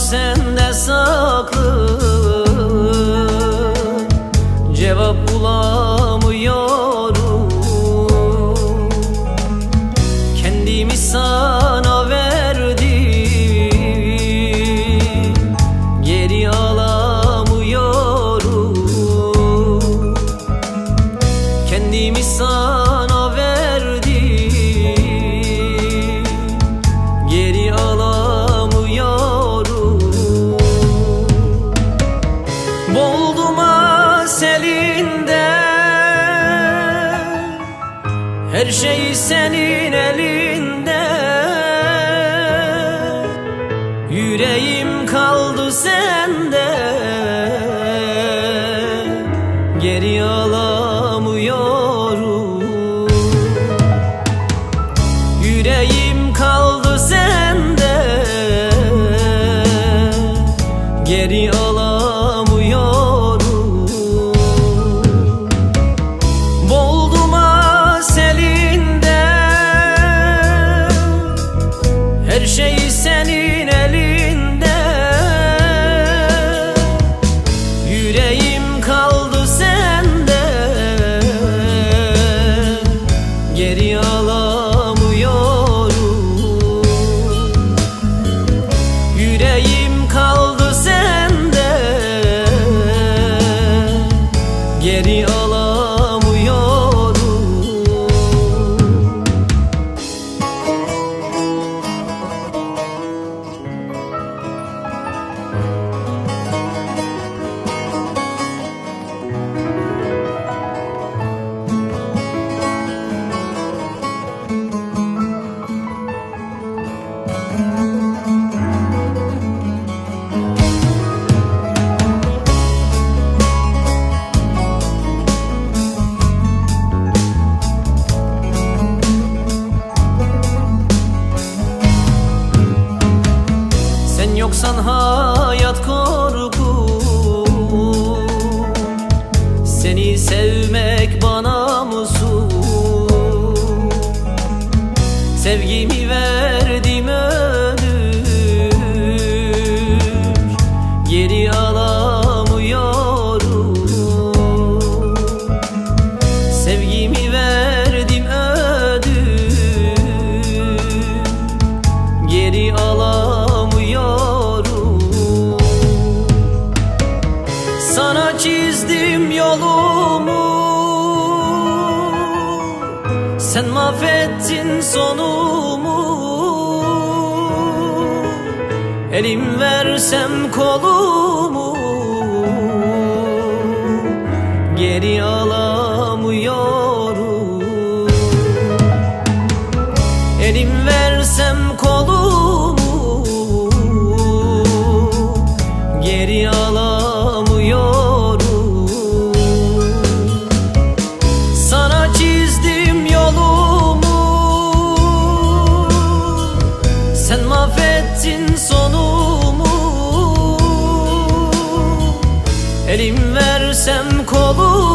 sende saklı, cevap bulamıyorum. Kendimi sana verdim, geri alamıyorum. Kendimi sana verdim, geri alamıyorum. Boğuldum elinde, her şey senin elinde. Yüreğim kaldı sende, geri alamıyorum. Yüreğim kaldı sende, geri alamıyorum. Boğuldum elinde, her şey senin elinde. Yüreğim kaldı sende, geri alamıyorum. Yüreğim kaldı sende, geri alamıyorum. Sen yoksan hayat korku, seni sevmek bana musun? Sevgimi verdim ömür, geri alamıyorum. Sevgimi verdim ömür, geri alamıyorum. Sana çizdim yolumu, sen mahvettin sonumu. Elim versem kolumu, geri alamıyorum. Elim versem kolumu, geri alamıyorum. Sana çizdim yolumu, sen mahvettin sonumu. Elim versem kolumu,